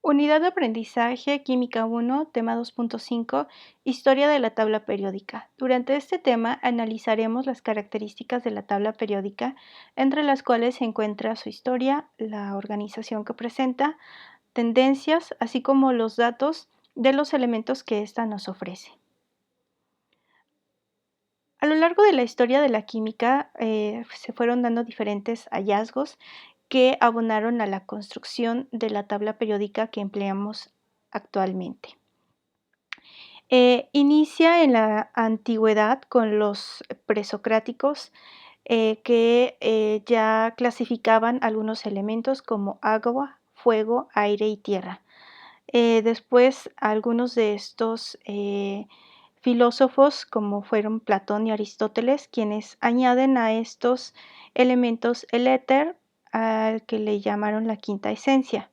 Unidad de aprendizaje, Química 1, tema 2.5, Historia de la tabla periódica. Durante este tema analizaremos las características de la tabla periódica, entre las cuales se encuentra su historia, la organización que presenta, tendencias, así como los datos de los elementos que ésta nos ofrece. A lo largo de la historia de la química, se fueron dando diferentes hallazgos que abonaron a la construcción de la tabla periódica que empleamos actualmente. Inicia en la antigüedad con los presocráticos, que ya clasificaban algunos elementos como agua, fuego, aire y tierra. Después, algunos de estos filósofos, como fueron Platón y Aristóteles, quienes añaden a estos elementos el éter, al que le llamaron la quinta esencia.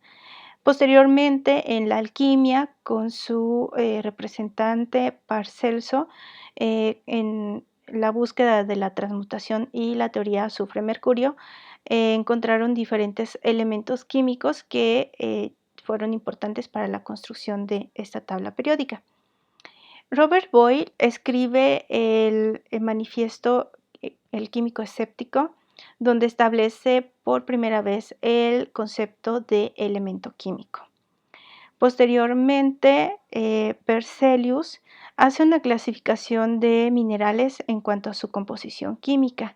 Posteriormente, en la alquimia, con su representante Paracelso, en la búsqueda de la transmutación y la teoría azufre-mercurio, encontraron diferentes elementos químicos que fueron importantes para la construcción de esta tabla periódica. Robert Boyle escribe el manifiesto El químico escéptico, donde establece por primera vez el concepto de elemento químico. Posteriormente, Berzelius hace una clasificación de minerales en cuanto a su composición química.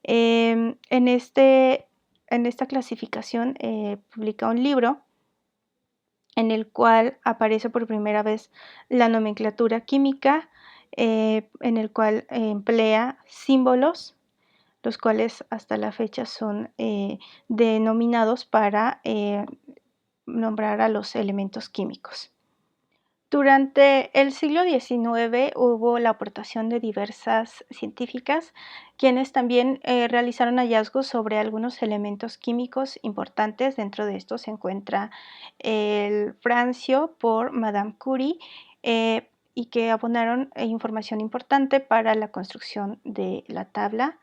En esta clasificación publica un libro en el cual aparece por primera vez la nomenclatura química, en el cual emplea símbolos, los cuales hasta la fecha son denominados para nombrar a los elementos químicos. Durante el siglo XIX hubo la aportación de diversas científicas, quienes también realizaron hallazgos sobre algunos elementos químicos importantes. Dentro de estos se encuentra el francio por Madame Curie, y que abonaron información importante para la construcción de la tabla.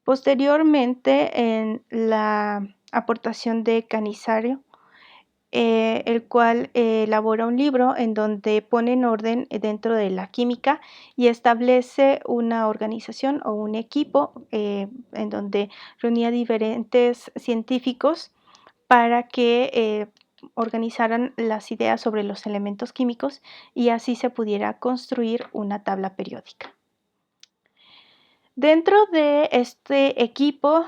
Posteriormente, en la aportación de Canizario, el cual elabora un libro en donde pone en orden dentro de la química y establece una organización o un equipo en donde reunía diferentes científicos para que organizaran las ideas sobre los elementos químicos y así se pudiera construir una tabla periódica. Dentro de este equipo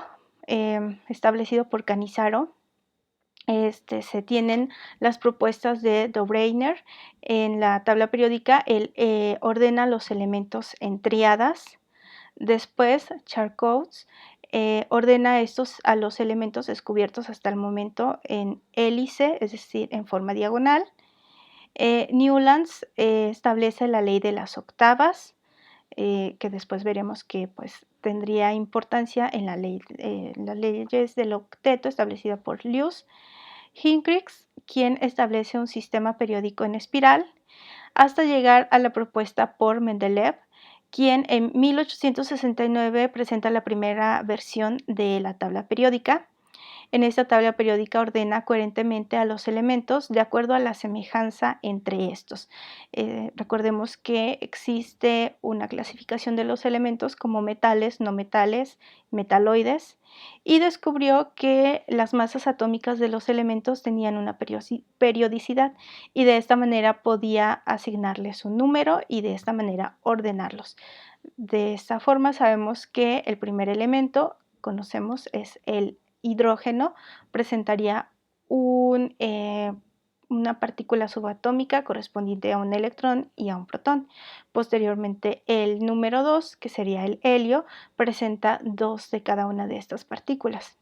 establecido por Canizaro, se tienen las propuestas de Dobreiner. En la tabla periódica, él ordena los elementos en tríadas. Después, Charcot ordena estos a los elementos descubiertos hasta el momento en hélice, es decir, en forma diagonal. Newlands establece la ley de las octavas, que después veremos que pues, tendría importancia en las leyes del octeto establecida por Lewis. Hinrichs, quien establece un sistema periódico en espiral, hasta llegar a la propuesta por Mendeleev, quien en 1869 presenta la primera versión de la tabla periódica. En esta tabla periódica ordena coherentemente a los elementos de acuerdo a la semejanza entre estos. Recordemos que existe una clasificación de los elementos como metales, no metales, metaloides, y descubrió que las masas atómicas de los elementos tenían una periodicidad y de esta manera podía asignarles un número y de esta manera ordenarlos. De esta forma sabemos que el primer elemento, conocemos, es el hidrógeno, presentaría una partícula subatómica correspondiente a un electrón y a un protón. Posteriormente, el número 2, que sería el helio, presenta 2 de cada una de estas partículas.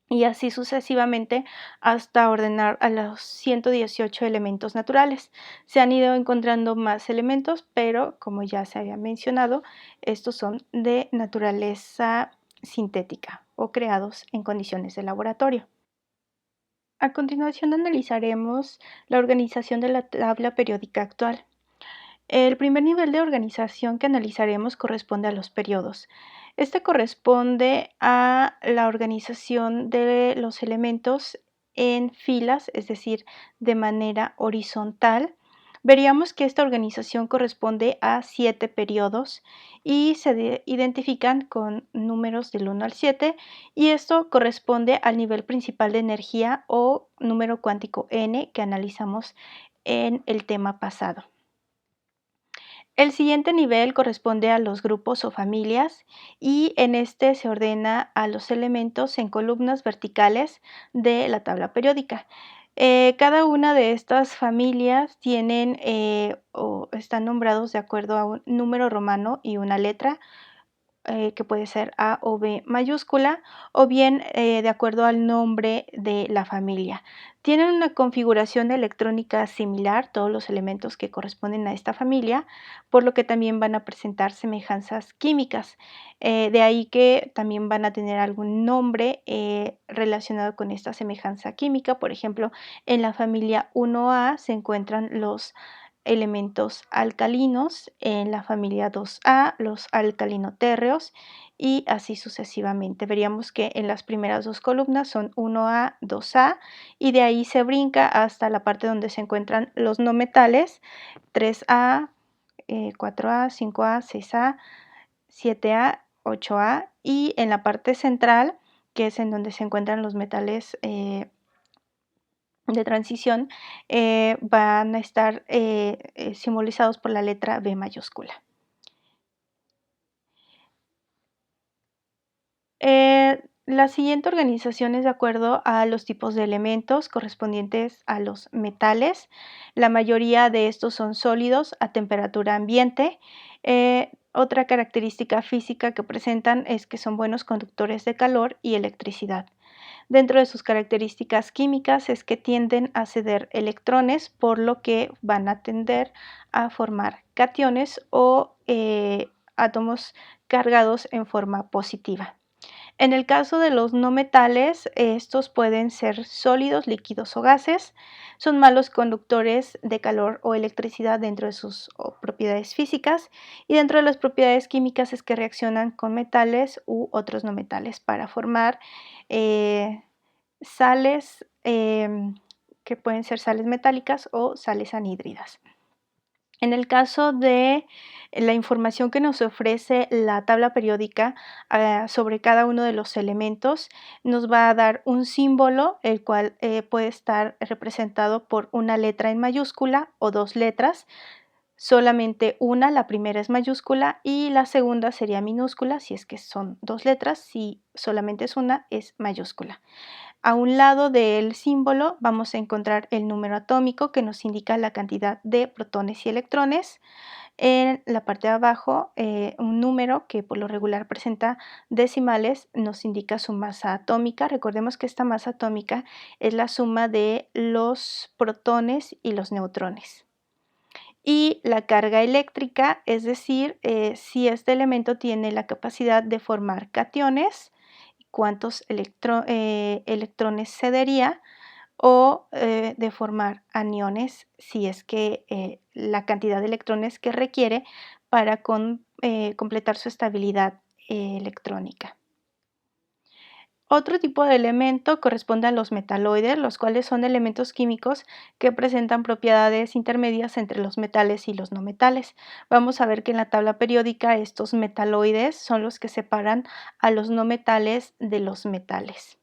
Y así sucesivamente hasta ordenar a los 118 elementos naturales. Se han ido encontrando más elementos, pero como ya se había mencionado, estos son de naturaleza sintética o creados en condiciones de laboratorio. A continuación analizaremos la organización de la tabla periódica actual. El primer nivel de organización que analizaremos corresponde a los periodos. Este corresponde a la organización de los elementos en filas, es decir, de manera horizontal, veríamos que esta organización corresponde a 7 periodos y se identifican con números del 1 al 7, y esto corresponde al nivel principal de energía o número cuántico n que analizamos en el tema pasado. El siguiente nivel corresponde a los grupos o familias, y en este se ordena a los elementos en columnas verticales de la tabla periódica. Cada una de estas familias tienen o están nombrados de acuerdo a un número romano y una letra, que puede ser A o B mayúscula, o bien de acuerdo al nombre de la familia. Tienen una configuración electrónica similar, todos los elementos que corresponden a esta familia, por lo que también van a presentar semejanzas químicas. De ahí que también van a tener algún nombre relacionado con esta semejanza química. Por ejemplo, en la familia 1A se encuentran los elementos alcalinos, en la familia 2A los alcalinotérreos, y así sucesivamente. Veríamos que en las primeras dos columnas son 1A, 2A, y de ahí se brinca hasta la parte donde se encuentran los no metales: 3A, 4A, 5A, 6A, 7A, 8A, y en la parte central, que es en donde se encuentran los metales de transición, van a estar simbolizados por la letra B mayúscula. La siguiente organización es de acuerdo a los tipos de elementos correspondientes a los metales. La mayoría de estos son sólidos a temperatura ambiente. Otra característica física que presentan es que son buenos conductores de calor y electricidad. Dentro de sus características químicas es que tienden a ceder electrones, por lo que van a tender a formar cationes o átomos cargados en forma positiva. En el caso de los no metales, estos pueden ser sólidos, líquidos o gases. Son malos conductores de calor o electricidad dentro de sus propiedades físicas, y dentro de las propiedades químicas es que reaccionan con metales u otros no metales para formar sales que pueden ser sales metálicas o sales anhídridas. En el caso de la información que nos ofrece la tabla periódica sobre cada uno de los elementos, nos va a dar un símbolo, el cual puede estar representado por una letra en mayúscula o dos letras. Solamente una, la primera es mayúscula y la segunda sería minúscula si es que son dos letras; si solamente es una, es mayúscula. A un lado del símbolo vamos a encontrar el número atómico, que nos indica la cantidad de protones y electrones. En la parte de abajo, un número que por lo regular presenta decimales nos indica su masa atómica. Recordemos que esta masa atómica es la suma de los protones y los neutrones. Y la carga eléctrica, es decir, si este elemento tiene la capacidad de formar cationes, cuántos electrones cedería, o de formar aniones, si es que la cantidad de electrones que requiere para completar su estabilidad electrónica. Otro tipo de elemento corresponde a los metaloides, los cuales son elementos químicos que presentan propiedades intermedias entre los metales y los no metales. Vamos a ver que en la tabla periódica estos metaloides son los que separan a los no metales de los metales.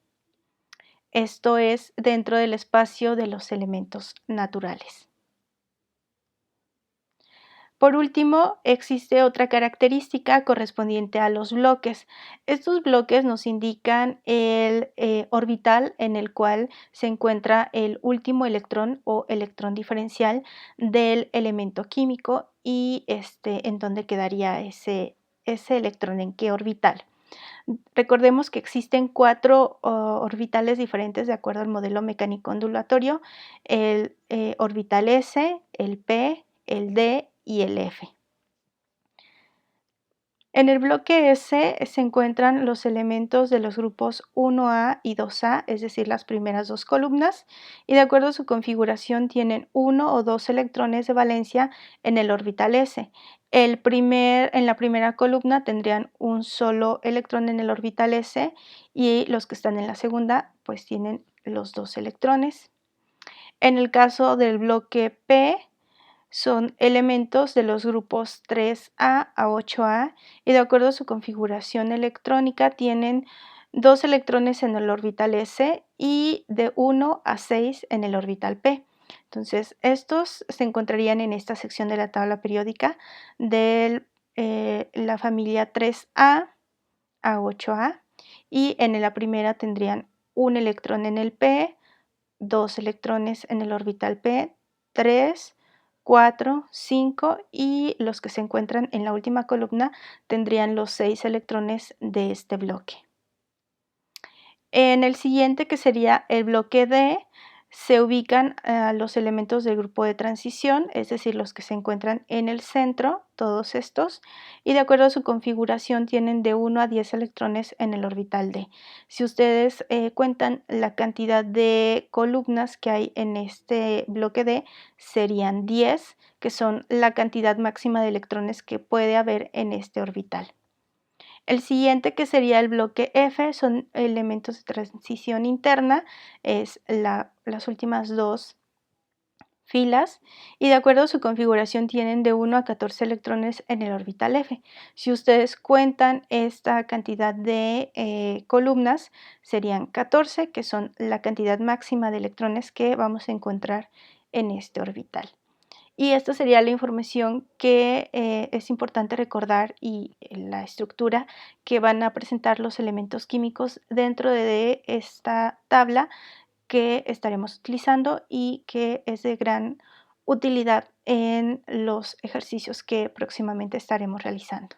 Esto es dentro del espacio de los elementos naturales. Por último, existe otra característica correspondiente a los bloques. Estos bloques nos indican el orbital en el cual se encuentra el último electrón o electrón diferencial del elemento químico, y en dónde quedaría ese electrón, en qué orbital. Recordemos que existen 4 orbitales diferentes de acuerdo al modelo mecánico ondulatorio: el orbital S, el P, el D y el F. En el bloque S se encuentran los elementos de los grupos 1A y 2A, es decir, las primeras dos columnas, y de acuerdo a su configuración tienen 1 o 2 electrones de valencia en el orbital S. En la primera columna tendrían un solo electrón en el orbital S, y los que están en la segunda pues tienen los 2 electrones. En el caso del bloque P, son elementos de los grupos 3A a 8A y de acuerdo a su configuración electrónica tienen 2 electrones en el orbital S y de 1 a 6 en el orbital P. Entonces, estos se encontrarían en esta sección de la tabla periódica de la familia 3A a 8A y en la primera tendrían un electrón en el P, 2 electrones en el orbital P, 3, 4, 5 y los que se encuentran en la última columna tendrían los 6 electrones de este bloque. En el siguiente, que sería el bloque D, se ubican los elementos del grupo de transición, es decir, los que se encuentran en el centro, todos estos, y de acuerdo a su configuración tienen de 1 a 10 electrones en el orbital D. Si ustedes cuentan la cantidad de columnas que hay en este bloque D, serían 10, que son la cantidad máxima de electrones que puede haber en este orbital. El siguiente, que sería el bloque F, son elementos de transición interna, es las últimas 2 filas y de acuerdo a su configuración tienen de 1 a 14 electrones en el orbital F. Si ustedes cuentan esta cantidad de columnas, serían 14, que son la cantidad máxima de electrones que vamos a encontrar en este orbital. Y esta sería la información que es importante recordar y la estructura que van a presentar los elementos químicos dentro de esta tabla que estaremos utilizando y que es de gran utilidad en los ejercicios que próximamente estaremos realizando.